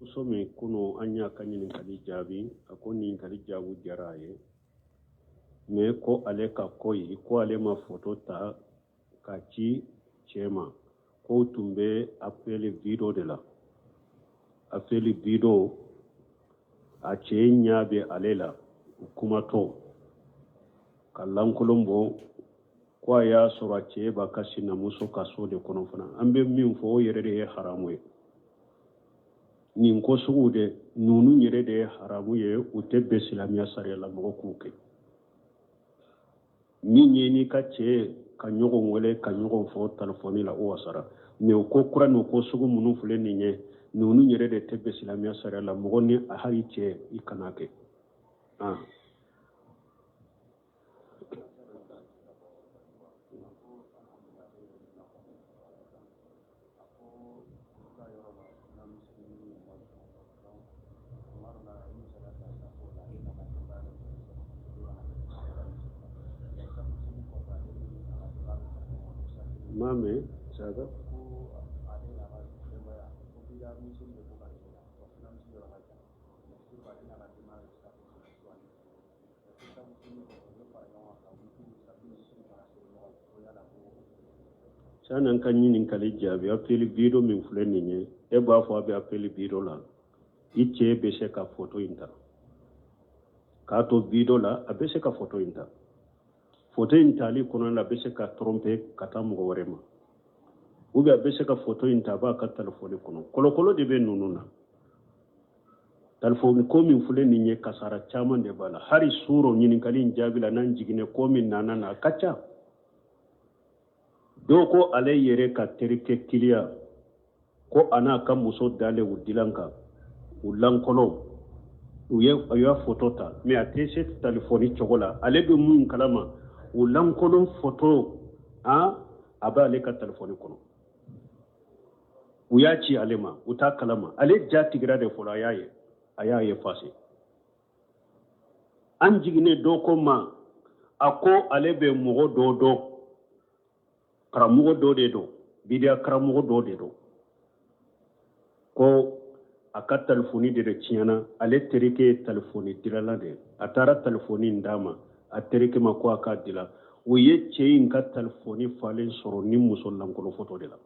Somi kuno anya kanyin kali jabi akoni kali jabu jaraye me ko ale ka koyi ko ale ma photo ta ka ci chema ko tumbe apeli video de la apeli video a ce nyabe alela kuma to kallan kulumbo ko ya sura ce ba kashi na muso kaso de kono fana ambe min fo yere de haramu ye nin ko sugu de nunu yere de haramu ye u te be silamiya sariya la mɔgɔ k'u kɛ min ye ni ka cɛ ka ɲɔgɔn wele ka ɲɔgɔn fɔ telefɔni la o wasara mɛ o ko kura n'o ko sugu minnu filɛ nin ye nunu yɛrɛ de tɛ be silamiya sariya la mɔgɔ ni a hali cɛ i kana kɛ Mame, sada? Sanan kan yin kali jabi apeli video min fulen ni e ba fo be apeli video la ice be se ka photo inta ka to video la abe se ka photo inta li kono la be se ka tromper kata mo worema ou bien be se ka photo inta ba ka telefone kono kolo de be nununa telefone ko min fulen ni kasara chaman de bala hari suro nin kali jabi la nan jigine ko min nana na kacha doko ale yere ka terike kiliya ko ana ka muso dale wudilanka ulankolo uya photo ta me atese telefoni chogola ale be mun kalama ulankolo photo aba ale ka telefoni kono uya ci alema uta kalama ale jatigira de fola ayaye fase an jigine doko ma ako ale be mogo dodo karamugo do de do bidia karamugo do de do ko aka telefoni de ciana ale terike telefoni dilala de atara telefoni ndama a terike ma ko aka dila o ye ceyin ka telefoni falen soro ni muso lankolo foto de la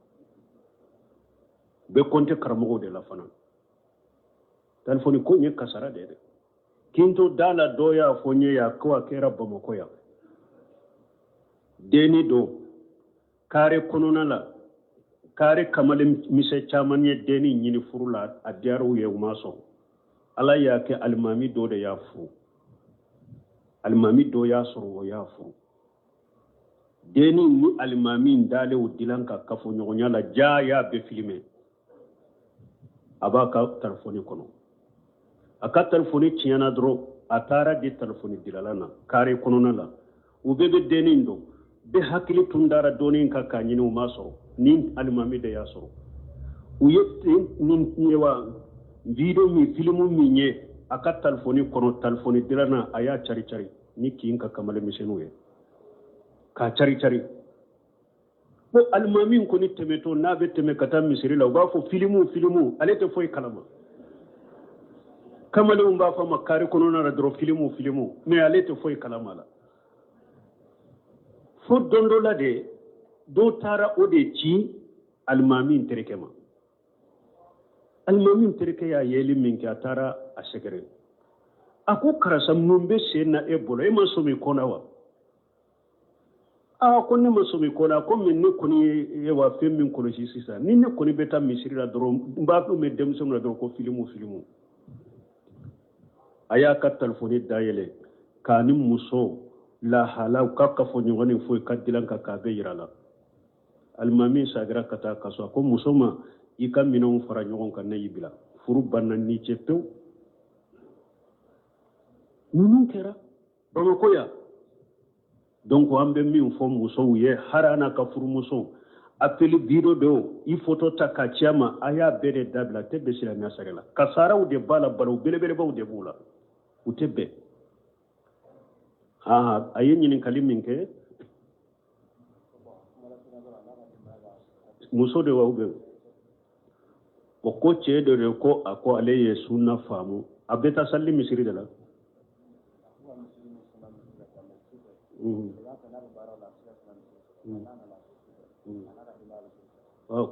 be konte karamugo de la fana telefoni ko nye kasara de kinto dala doya fonye ya ko akera bamako ya deni do kare konona la kare kamale mise chaman ye deni nyini furula adiaru ye umaso ala ya ke almami do de ya fu almami do ya soro ya fu deni ni almami ndale udilanka kafo nyonya la ja ya be filme abaka telefoni kono aka telefoni tiana dro atara di telefoni dilalana kare konona la ubebe deni ndo be hakili tundara donin ka kanyini umaso ni almami de ya soro uyete ni yewa video mi filmu mi nye aka telefoni kono telefoni dilana aya chari ni kinka kamale misenu ye ka chari bo almami ko ni temeto na be teme kata misiri la ba fo filmu alete foy kalama kamale umba fa makari kono na dro filmu me alete foy kalama la fo dondo la de do tara o de ci almami terekema almami tereke ya yeli min ka tara a segere ako karasa mumbe sena e bolo e masomi kona wa ko ne masomi kona ko min ne koni e wa fem min kono ci sisa ni ne koni beta misiri la doro mba ko me dem som la doro ko filmu aya ka telefoni dayele kani muso la hala ka fo nyoni fo ka dilanka ka be yirala almami sagira kata kaso ko musoma ika minon fara nyogon kan yibila furu bannan ni cepew nunun kera bama koya donc ambe min fo muso ye harana ka furu muso apeli video do I photo ta ka chama aya bere dabla tebe sila nasarela kasara u de bala balu belebele ba u de bula utebe ayen nyinin kalimin ke muso de wa ube o ko cɛ dɔ de ko a ko ale ye sunna faamu a bɛ taa salli misiri de la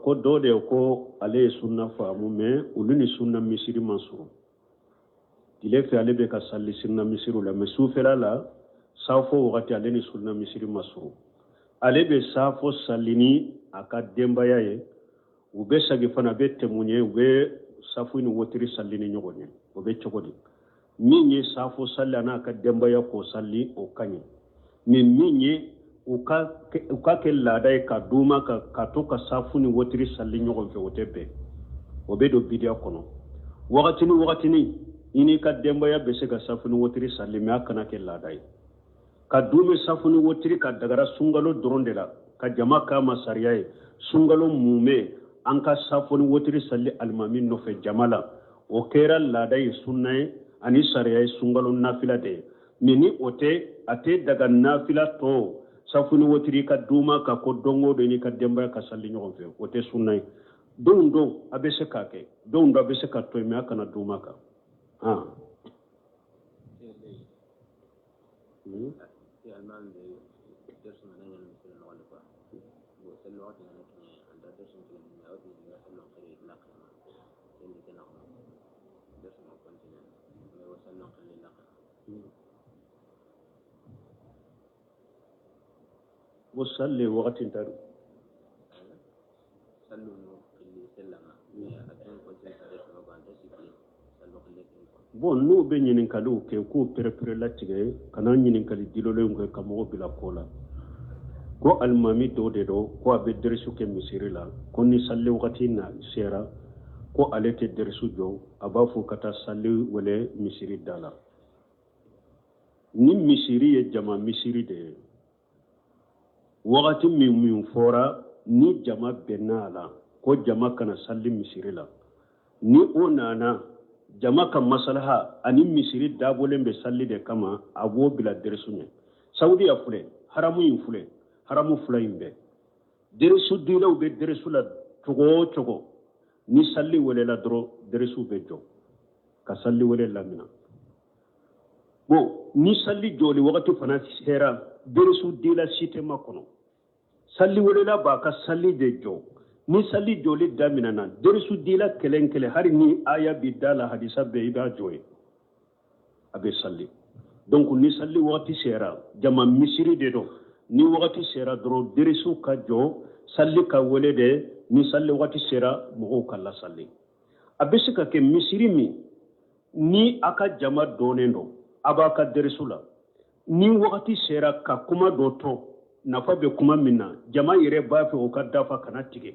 ko dɔ de ko ale ye sunna faamu mais olu ni sunna misiri ma sɔrɔ tile fɛ ale bɛ ka salli sunna misiri la mais sufɛla la safo wagati ale ni sunna misiri ma sɔrɔ ale bɛ safo salli ni a ka denbaya ye u bɛ sagi fana bɛ tɛmunye u bɛ safu ni wotiri salli ni ɲɔgɔn ye o bɛ cogo di min ye safo salli a n'a ka denbaya k'o salli o ka ɲi mais min ye u ka kɛ laada ye ka d'uma ka to ka safu ni wotiri salli ɲɔgɔn fɛ o tɛ bɛn o bɛ don bidiya kɔnɔ wagatini i n'i ka denbaya bɛ se ka safu ni wotiri salli mais a kana kɛ laada ye ka dume safu ni wotiri ka dagara sungalo dɔrɔn de la ka jama k'a ma sariya ye sungalo mume an ka safu ni wotiri salli alimami nɔfɛ jama la o kɛra laada ye sunna ye ani sariya ye sungalo nafila de ye mais ni o tɛ a tɛ daga nafila tɔ safu ni wotiri ka d'uma ka ko dongo do ni ka denbaya ka salli ɲɔgɔn fɛ o tɛ sunna ye don a bɛ se k'a kɛ don a bɛ se ka to mais a kana d'uma kan وصلي وقت تارو bon n'u bɛ ɲininkaliw kɛ k'u pɛrɛ latigɛ kana ɲininkali dilolenw kɛ ka mɔgɔ bila ko la ko alimami dɔ de don ko a bɛ dɛrisu kɛ misiri la ko ni salli wagati na sera ko ale tɛ dɛrisu jɔ a b'a fɔ ka taa salli wele misiri da la ni misiri ye jama misiri de ye wagati min fɔra ni jama bɛnna a la ko jama kana salli misiri la ni o nana jama ka masalaha ani misiri dabɔlen bɛ salli de kama a b'o bila dɛrisu ɲɛ saudiya filɛ haramu fila in bɛɛ dɛrisu dilaw bɛ dɛrisu la cogo o cogo ni salli welela dɔrɔn dɛrisu bɛ jɔ ka salli wele lamina bon ni salli jɔli wagati fana sera dɛrisu dila si tɛ makɔnɔ salli welela b'a ka salli de jɔ ni salli jɔli daminɛna dɛrisu dila kelen hari ni aya bi da la hadisa bɛɛ i b'a jɔ ye a bɛ salli donc ni salli wagati sera jama misiri de don ni wagati sera dɔrɔn dɛrisu ka jɔ salli ka wele de ni salli wagati sera mɔgɔw ka lasalli a bɛ se ka kɛ misiri min ni a ka jama dɔnnen don a b'a ka dɛrisu la ni wagati sera ka kuma dɔ tɔ nafa bɛ kuma min na jama yɛrɛ b'a fɛ o ka dafa kana tigɛ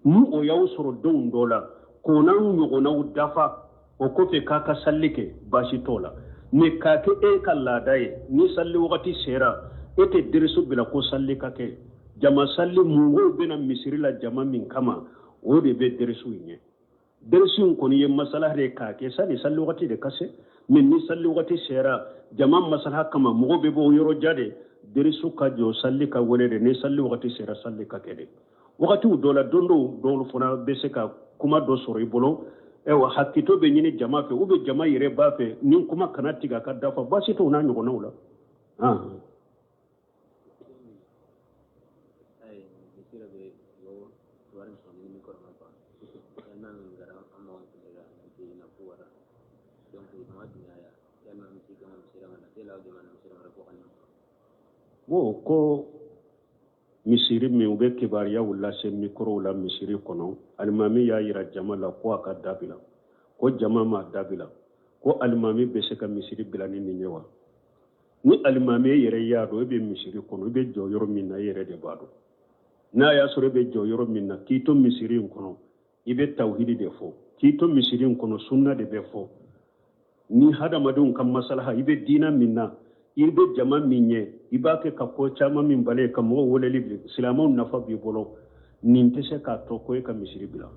ni o y'aw sɔrɔ don dɔ la k'o n'aw ɲɔgɔnnaw dafa o kɔfɛ k'a ka salli kɛ baasi t'o la mais k'a kɛ e ka laada ye ni salli wagati sera e tɛ dɛrisu bila ko salli ka kɛ jama salli mɔgɔw bɛna misiri la jama min kama o de bɛ dɛrisu ɲɛ dɛrisu in kɔni ye masala de k'a kɛ sani salli wagati de ka se mais ni salli wagati sera jama masala kama mɔgɔ bɛ bɔ o yɔrɔ ja de dɛrisu ka jɔ salli ka wele de ni salli wagati sera salli ka kɛ de wagatiw dɔ la don dɔw fana bɛ se ka kuma dɔ sɔrɔ i bolo hakito bɛ ɲini jama fɛ ou bien jama yɛrɛ b'a fɛ ni kuma kana tigɛ a ka dafa baasi t'o n'a ɲɔgɔnnaw la ko misiri min u bɛ kibaruyaw lase mikorow la misiri kɔnɔ alimami y'a yira jama la ko a ka dabila ko jama ma dabila ko alimami bɛ se ka misiri bila ni nin ye wa ni alimami yɛrɛ y'a dɔn e bɛ misiri kɔnɔ i bɛ jɔ yɔrɔ min na e yɛrɛ de b'a dɔn n'a y'a sɔrɔ e bɛ jɔ yɔrɔ min na k'i to misiri in kɔnɔ i bɛ tawhidi de fɔ k'i to misiri in kɔnɔ sunna de bɛ fɔ ni hadamadenw ka masalaha i bɛ diina min na i bɛ jama min ɲɛ i b'a kɛ ka ko caman min bala ka mɔgɔw weleli bi silamɛw nafa b'i bolo nin tɛ se k'a tɔ ko e ka misiri bila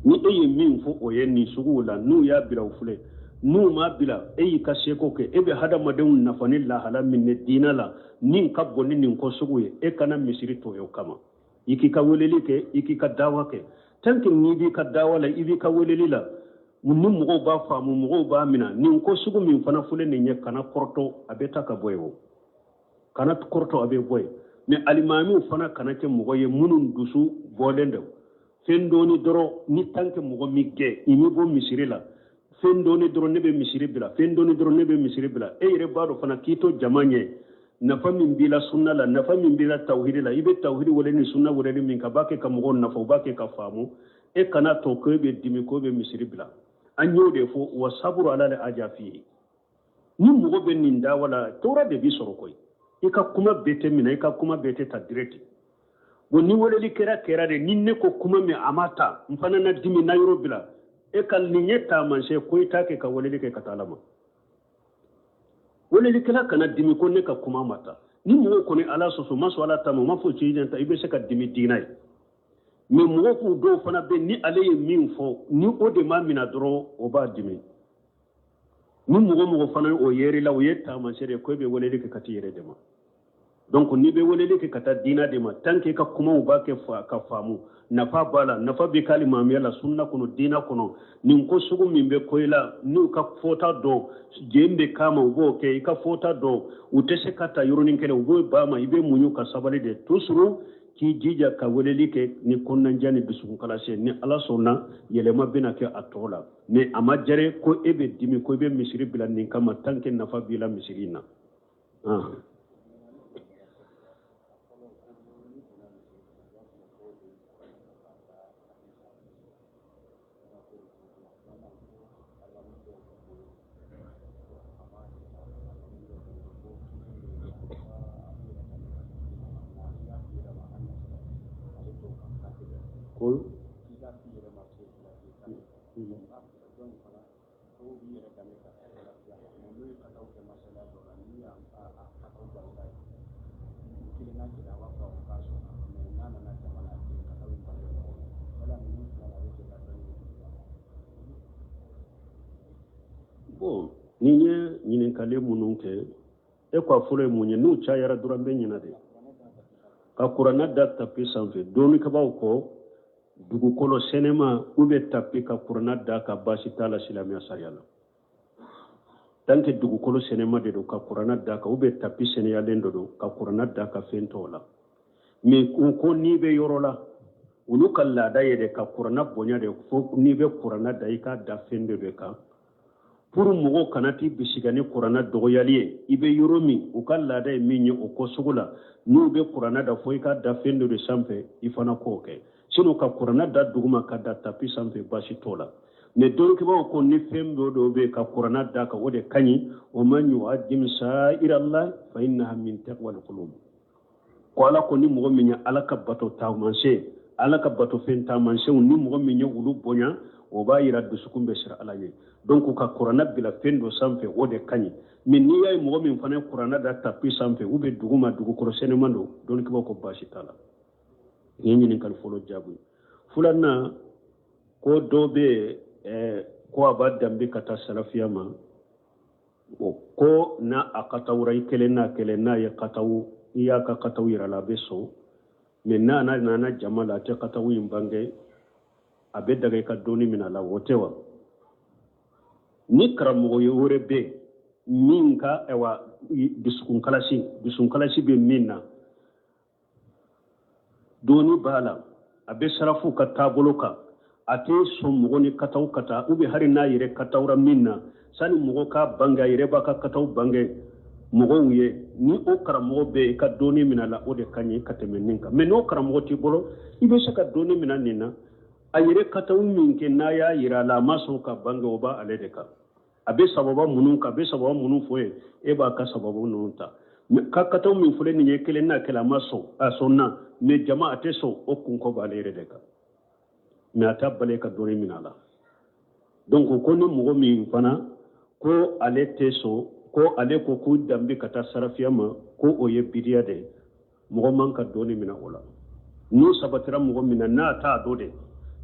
ni e ye min fɔ o ye nin suguw la n'u y'a bila u filɛ n'u m'a bila e y'i ka seko kɛ e bɛ hadamadenw nafa ni lahala min ne diina la nin ka bon ni nin ko sugu ye e kana misiri to o kama i k'i ka weleli kɛ i k'i ka dawa kɛ tankin ni bi ka dawala ibi ka welelila munni mogo ba faamu mogo ba mina nin ko sugu min fana fule nin ye kana korto abeta ka boyo kana korto abe boy mais alimami fana kana ke mogo ye munun dusu bolende fendoni doro ni tanke mogo mi ge imi bo misiri la fendoni doro nebe misiri bila fendoni doro nebe misiri bila e yere bado fana kito jamanye nafa min bila sunna la nafa min bila tawhid la ibe tawhid wala ni sunna wala ni min ka bake ka mogo nafa bake ka famu e kana to ko be dimi ko be misiri bila anyo de fo wa sabru ala al ajafi ni mogo be ninda wala tora de bi soro koy ika kuma bete mina ika kuma bete ta direct woni wala li kera de ninne ko kuma me amata mfana na dimi na yoro bila e kal ni nyeta manse ko itake ka wala li ke katalama wala li kala kana dimi ko ne ka kuma mata ni mogo ko ne ala soso maso ala tamo mafo ci jenta ibe se ka dimi dinay mais mogo ku do fana be ni ale ye min fo ni o de ma mina doro o ba dimi ni mogo fana o yeri la o yetta ma sere ko be wala li ke kati yere de ma donc ni be wala li ke kata dina de ma tanke ka kuma o ba ke fa ka famu nafa bala nafa be kalima mi la sunna kono dina kono nin ko sugu min be koyla ni ka fota do jembe kama ubo ke ka fota do utese kata yurunin kele ubo ba ma ibe munyu ka sabali de tusuru ki jija ka weleli ke ni konnan jani bisu kala se ni ala sonna yelema bina ke atola mais ama jare ko ebe dimi ko be misiri bila nin kama tanke nafa bila misirina cool. Bon, niye nyine kale mununke e kwa fure munye nu cha yara durambe nyina de ka kurana da tapi sanfe doni ka baw ko dugu kolo senema ube tapi ka kurana da ka basi tala silamiya sariyala tanke dugu kolo senema de do ka kurana da ka ube tapi seneyalen do ka kurana da ka fentola me ko ni be yorola ulu kala da yede ka kurana bonya de fo ni be kurana da ka da fende be ka pour mogo kanati bisigani kurana dogoyaliye ibe yoromi ukalla da minye uko sugula nu be kurana da foi ka da fendo de sampe ifana koke sino ka kurana da duguma ka da tapi sampe basi tola ne don ke ba ko ni fembo do be ka kurana da ka wode kanyi o man yu'addim sa'ir Allah fa innaha min taqwal qulub ko ala ko ni mogo minya ala ka bato ta manse ala ka bato fenta manse ni mogo minya ulu bonya o ba yira dusukumbe sir alaye donc ka kurana bila fendo samfe wode kanyi min ni yay mogo min fana kurana da tapi samfe ube duguma dugu koro senemando don ke ba ko bashi tala yini ni kal folo jabu fulanna ko dobe ko abadda mbi kata salafiyama ko na akatawra kelena ya katawu iya ka katawu yira la beso men na jamala te katawu imbange abe daga ka doni mina la wotewa ni karamo yore be minka ewa biskun kalasi be minna doni bala abe sarafu ka taboloka ate sommo ni kataw kata ube hari na yire katawra minna sani mogo ka banga yire baka kataw bange mogo wiye ni o karamo be ka doni mina la ode kanyi katemeninka me no karamo ti bolo ibe se ka doni mina nina ayire kataw minke na ya yira la maso ka bange oba aledeka abe sababa munun ka be sababa munun foye e ba ka sababu nunta ka kataw min fule ni yekele na kala maso asonna me jama'a teso o kun ko balere deka me atabale ka dori minala donc ko ni mogo min fana ko ale teso ko ale ko ku dambi kata sarafiyama ko o ye bidiya de mogo man ka doni mina wala no sabatira mogo mina na ta do de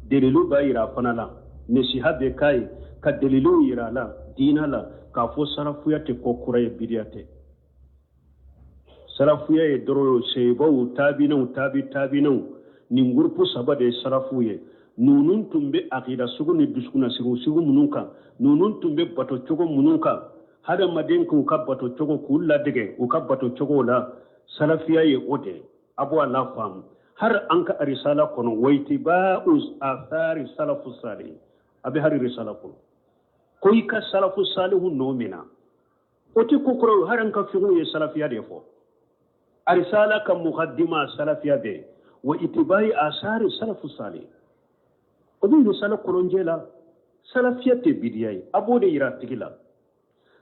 delilu ba yira fana la ne shihabe kai ka delilu yira la dina la ka fo sarafuya te ko kura ye bidiya te sarafuya ye doro sebo tabi na ni ngurpu sabade sarafuye nunun tumbe aqida sugu ni duskuna sigu mununka nunun tumbe bato chogo mununka hada maden ku ka bato chogo kulla dege u ka bato chogo la salafiya ye ode abu Allah fam har anka risala kono waitiba us athari salafu salih abi har risala kono koy ka salafu salihu nomina oti kokoro har anka figu ye salafiya de fo arisala ka muqaddima salafiya be wa itibai asari salafu salih obi risala kolonjela salafiyate bidiyai abode yira tigila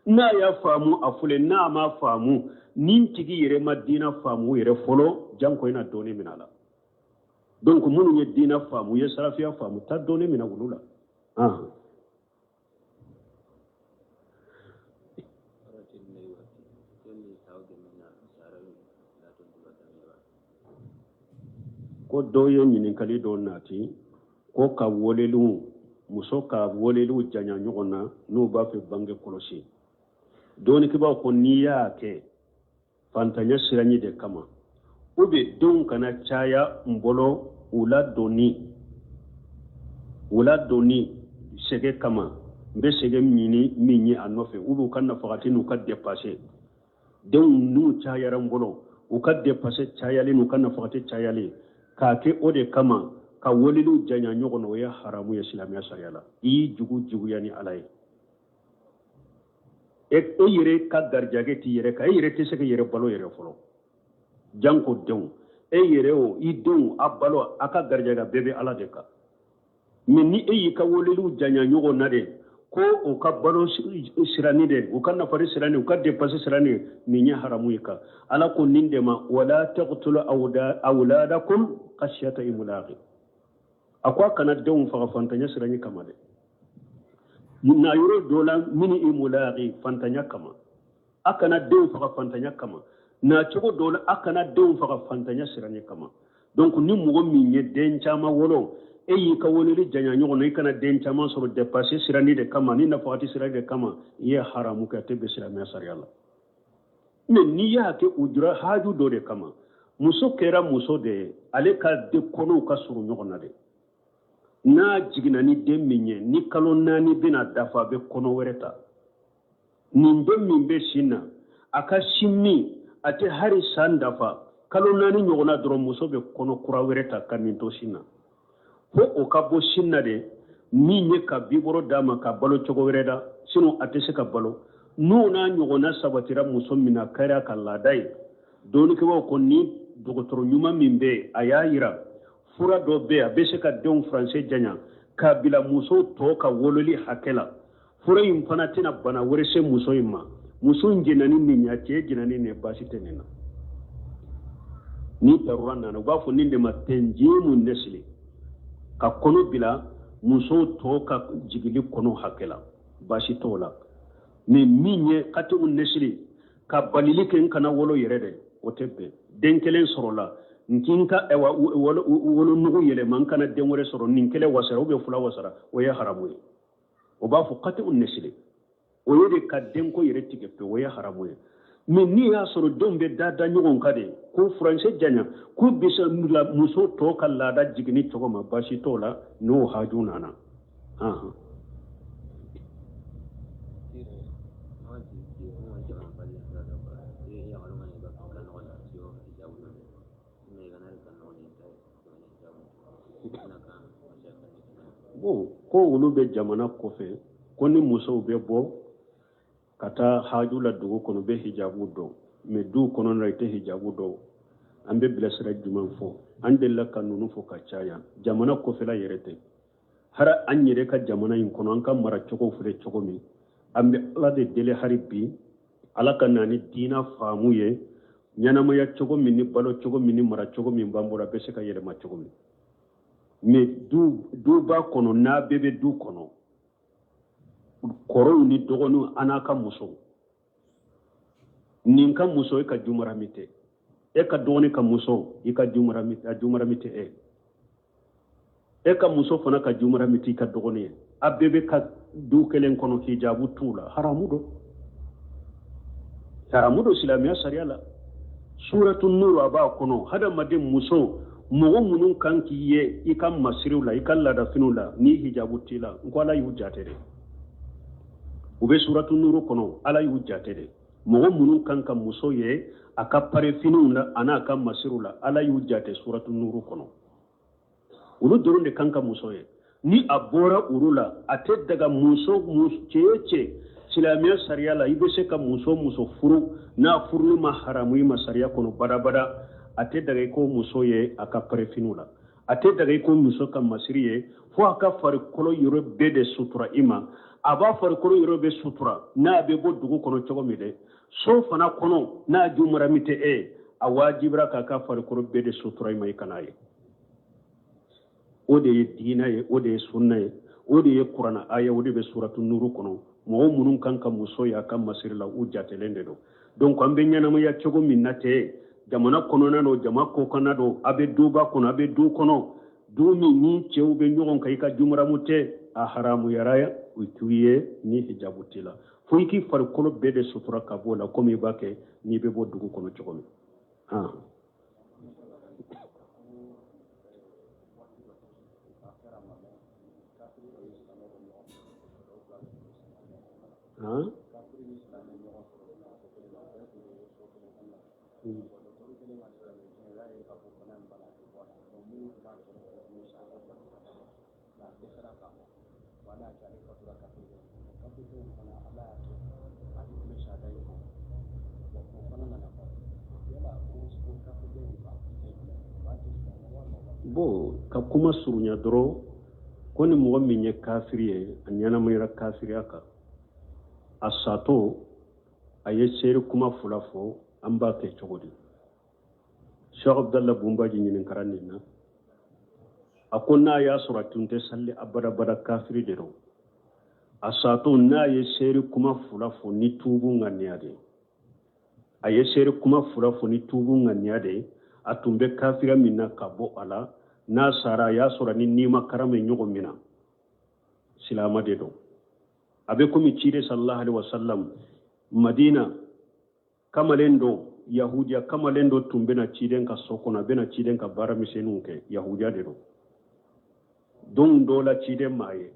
na ya famu afule na ma famu nin tigi yere madina famu yere folo janko ina doni minala donc munu ye dina famu ye salafiya famu ta doni mina wulula ko doye ñininkali do naati ko ka wolelu muso ka wolelu janya ɲɔgɔnna n'o b'a fɛ bange kɔlɔsi doni kibaw ko n'i y'a kɛ fantanya siraɲi de kama u bɛ denw kana caya n bolo u ladonni sɛgɛ kama n bɛ sɛgɛ ɲini min ye a nɔfɛ u b'u ka nafagati n'u ka dépasser denw n'u cayara n bolo u ka dépasser cayalen n'u ka nafagati cayalen k'a kɛ o de kama ka wolilu janya ɲɔgɔn na o ye haramu ye silamɛya sariya la i y'i juguya ni ala ye e yɛrɛ ka garijɛgɛ t'i yɛrɛ kan e yɛrɛ tɛ se ka yɛrɛ balo yɛrɛ fɔlɔ janko denw e yɛrɛ o i denw a balo a ka garijɛgɛ bɛɛ bɛ ala de kan mɛ ni e y'i ka wolilu janya ɲɔgɔn na de ko o ka balo sirani de u ka nafari sirani u ka dépasser sirani nin ye haramu ye kan ala ko nin de ma wala taqtulu awladakum khashyata imlaqi akwa kana denw faga fantanya sirani kama de na yoro dola mini imulaqi fantanya kama akana denw faga fantanya kama na cogo dola akana denw faga fantanya sirani kama donc ni mogo min ye den cama wolo e y'i ka woleli janya ɲɔgɔn na i kana den caman sɔrɔ dépasser sirani de kama ni nafagati sirani de kama i ye haramu kɛ a tɛ bɛn silamɛya sariya la mais n'i y'a kɛ u jura haju dɔ de kama muso kɛra muso de ye ale ka kɔnɔw ka surun ɲɔgɔn na de n'a jiginna ni den min ye ni kalo 4 bɛna dafa a bɛ kɔnɔ wɛrɛ ta nin den min bɛ sin na a ka sin min a tɛ hari san dafa kalo 4 ɲɔgɔnna dɔrɔn muso bɛ kɔnɔ kura wɛrɛ ta ka nin to sin na ko o ka bɔ sin na de min ye ka biboro d'a ma ka balo cogo wɛrɛ da sinon a tɛ se ka balo n'o n'a ɲɔgɔnna sabatira muso min na kariya ka laada ye dɔɔnikɛbaw ko ni dɔgɔtɔrɔ ɲuman min bɛ yen a y'a yira fura dɔ bɛ yen a bɛ se ka denw faransɛ janya k'a bila muso tɔ ka wololi hakɛ la fura in fana tɛna bana wɛrɛ se muso in ma muso in jɛnna ni nin ye cɛ jɛnna ni nin ye baasi tɛ nin na ni darura nana u b'a fɔ nin de ma tɛnjimu nesili ka kɔnɔ bila muso tɔ ka jigili kɔnɔ hakɛ la baasi t'o la mais min ye katimu nesili ka balili kɛ n kana wolo yɛrɛ dɛ o tɛ bɛn den kelen sɔrɔla nkin ka wolo nugu yɛlɛma n kana den wɛrɛ sɔrɔ nin kelen wasara ou bien fula wasara o ye haramu ye o b'a fɔ katimu nesili o ye de ka denko yɛrɛ tigɛ pe o ye haramu ye mais n'i y'a sɔrɔ denw bɛ da ɲɔgɔn kan de ko furancɛ janya ko bisa muso tɔ ka laada jiginni cogo ma baasi t'o la n'o haju nana bon ko olu bɛ jamana kɔfɛ ko ni musow bɛ bɔ ka taa haju la dugu kɔnɔ bɛ hijabu dɔn mais du kɔnɔ na i tɛ hijabu dɔn an bɛ bilasira jumɛn fɔ an delila ka ninnu fɔ ka caya jamana kɔfɛla yɛrɛ tɛ hari an yɛrɛ ka jamana in kɔnɔ an ka mara cogo filɛ cogo min an bɛ ala de deli hari bi ala ka na ni diina faamu ye ɲɛnamaya cogo min ni balo cogo min ni mara cogo min b'an bolo a bɛ se ka yɛlɛma cogo min mais duba kɔnɔ n'a bɛɛ bɛ du kɔnɔ kɔrɔw ni dɔgɔninw an n'a ka musow nin ka muso e ka jumarami tɛ e ka dɔgɔnin ka muso i ka jumarami tɛ e ka muso fana ka jumarami tɛ i ka dɔgɔnin ye a bɛɛ bɛ ka du kelen kɔnɔ hijabu t'u la haramu don silamɛya sariya la suratu nur a b'a kɔnɔ hadamaden muso mogo munun kan ki ye i ka masiriw la i ka ladafiniw la ni hijabu t'i la nko ala y'u jate de u be suratu nuru kɔnɔ ala y'u jate de mogo munun kan ka muso ye a ka parefiniw la an'a ka masiriw la ala y'u jate suratu nuru kɔnɔ olu dɔrɔn de kan ka muso ye ni a bɔra olu la a tɛ daga muso cɛ o cɛ silamɛya sariya la i bɛ se ka muso furu n'a furuli ma haramu i ma sariya kɔnɔ badabada a tɛ daga i ko muso ye a ka parefiniw la a tɛ daga i ko muso ka masiri ye fo a ka farikolo yɔrɔ bɛɛ de sutura i ma a b'a farikolo yɔrɔ bɛ sutura n'a bɛ bɔ dugu kɔnɔ cogo min dɛ so fana kɔnɔ n'a jumara min tɛ e a wajibira k'a ka farikolo bɛɛ de sutura i ma i kana ye o de ye diina ye o de ye sunna ye o de ye kurana aya o de bɛ suratu nuru kɔnɔ mɔgɔ minnu kan ka muso ye a ka masiri la u jatelen de don donc an bɛ ɲɛnamaya cogo min na tɛ jamana kɔnɔna don jama kɔkanna don a bɛ duba kɔnɔ a bɛ du kɔnɔ du min ni cɛw bɛ ɲɔgɔn kan i ka jumaramu tɛ a haramuyara u t'u ye ni hijabu t'i la fo i k'i farikolo bɛɛ de sutura ka bɔ o la komi i b'a kɛ n'i bɛ bɔ dugu kɔnɔ cogo min bon ka kuma surunya dɔrɔn ko ni mɔgɔ min ye kafiri ye a ɲɛnamayara kafiriya kan a sato a ye seeri kuma fula fɔ an b'a kɛ cogo di Sheikh Abdallah Bumbaji ɲininkara nin na a ko n'a y'a sɔrɔ a tun tɛ salli abada kafiri de don a sato n'a ye seeri kuma fula fɔ ni tuubu ŋaniya de a ye seeri kuma fula fɔ ni tuubu ŋaniya de a tun bɛ kafiriya min na ka bɔ a la n'a sara a y'a sɔrɔ ni nima karama ɲɔgɔn min na silama de don a bɛ komi ciden sallallahu alaihi wasallam Madina kamalen don yahudiya kamalen don tun bɛna ciden ka so kɔnɔ a bɛna ciden ka baara misɛnninw kɛ yahudiya de don don dɔ la ciden maa ye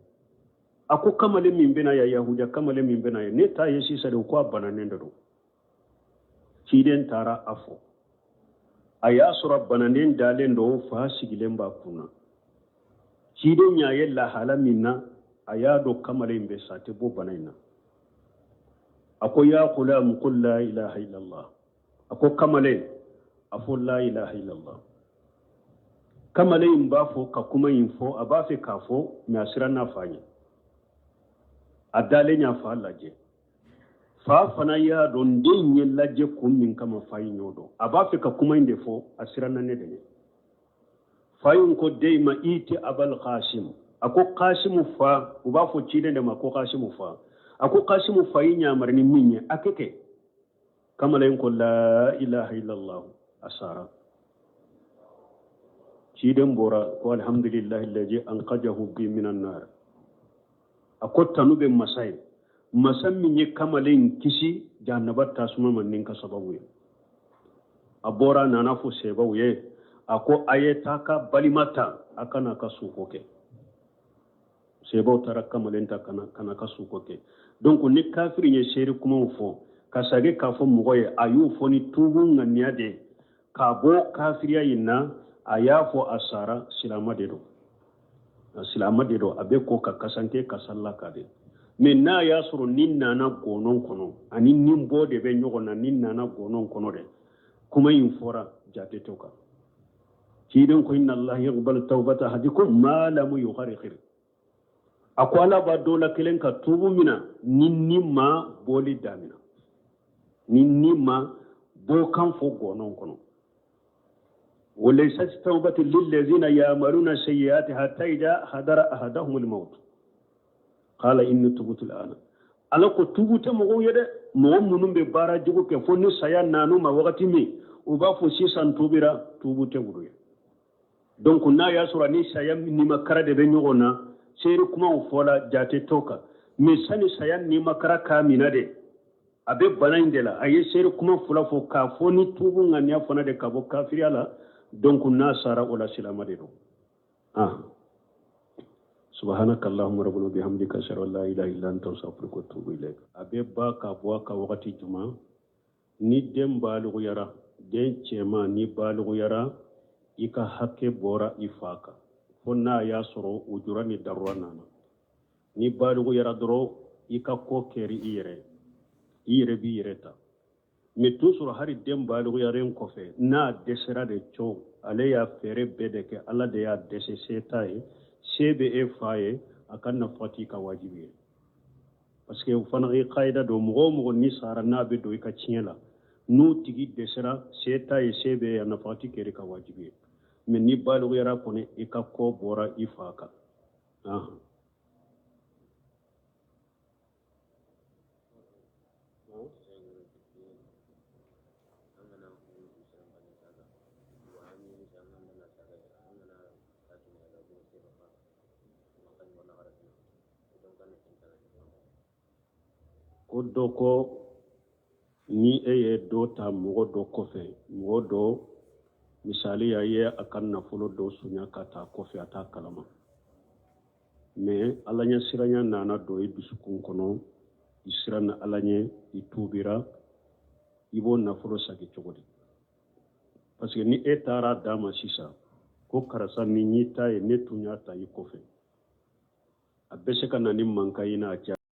a ko kamalen min bɛna ya yahudiya kamalen min bɛna ye ne t'a ye sisan de ko a bananen de don ciden taara a fɔ a y'a sɔrɔ bananen dalen don fa sigilen b'a kunna ciden y'a ye lahala min na a y'a dɔn kamalen bɛ sa a tɛ bɔ bana in na a ko ya gulam qul la ilaha illallah a ko kamalen a fɔ la ilaha illallah kamalen in b'a fɔ ka kuma in fɔ a b'a fɛ k'a fɔ mais a siran n'a fa ɲɛ a dalen y'a fa lajɛ fa fana y'a dɔn den ye lajɛ kun min kama fa in y'o dɔn a b'a fɛ ka kuma in de fɔ a siran na ne de ɲɛ fa in ko den ma i tɛ abal qasim a ko qasimu fa u b'a fɔ ciden de ma ko qasimu fa a ko qasimu fa yi ɲamari ni min ye a kɛ kɛ kamalen ko la ilaha illallah a sara ciden bɔra ko alhamdulillahi allazi anqadahu bi minan nar a ko tanu bɛ masa ye masa min ye kamalen kisi jahannaba tasuma ma nin ka sababu ye a bɔra nana fɔ sebaw ye a ko a ye taa ka balima ta a kana ka suko kɛ sebaw taara kamalen ta kana ka suko kɛ donc ni kafiri ye seeri kumaw fɔ ka sage k'a fɔ mɔgɔ ye a y'o fɔ ni tuubu ŋaniya de k'a bɔ kafiriya in na a y'a fɔ a sara silama de don a bɛ ko ka kasante ka salla ka de mais n'a y'a sɔrɔ ni nana gɔnɔn kɔnɔ ani nin bɔ de bɛ ɲɔgɔn na ni nana gɔnɔn kɔnɔ dɛ kuma in fɔra jate to kan ciden ko inna allaha yaqbalu tawbata ahadikum ma lam yugharghir a ko ala b'a dɔ la kelen ka tuubu min na ni ma bɔli damina ni ma bɔ kan fɔ gɔnɔn kɔnɔ وليست توبة للذين يعملون السيئات حتى إذا حضر أحدهم الموت قال إني تبت الآن ala ko tubu te mɔgɔw ye dɛ mɔgɔ minnu bɛ baara jugu kɛ fo ni saya nanu ma wagati min u b'a fɔ sisan tubira tubu tɛ wulu ye donc n'a y'a sɔrɔ ni saya ni makara de bɛ ɲɔgɔn na seeri kumaw fɔla jate to kan mais sani saya ni makara k'a minɛ de a bɛ bana in de la a ye seeri kuma fɔlɔ fɔ k'a fɔ ni tubu ŋaniya fana de ka bɔ kafiriya la donc n'a sara wala silama de do subhanaka allahumma rabbana bihamdika ashhadu an la ilaha illa anta astaghfiruka wa atubu ilayk abe ba ka bo ka wakati juma ni dem balugu yara den cema ni balugu yara ika hakke bora ifaka fonna ya soro ujura ni darura nana ni balugu yara doro ika ko keri ire bi ireta mais toujours hari dem balugu yaren kofe na desera de cho ale ya fere bedeke alla de ya dese setaye sebe e faye akan na fati ka wajibi parce que fana qaida do mo ni sara na be do ka chiela nu tigi desera setaye sebe ya na fati keri ka wajibi mais ni balugu yara kone ika ko bora ifaka ko doko ni eye do ta mogo do kofe mogo do misali ya ye akan nafolo do sunya kata kofe ata kalama mais alanya siranya nana do idusukun kono isirana alanye itubira ibo nafolo sagi chogodi parce que ni etara dama sisa ko karasa ni nyita e netunya ta ikofe abese kana ni manka ina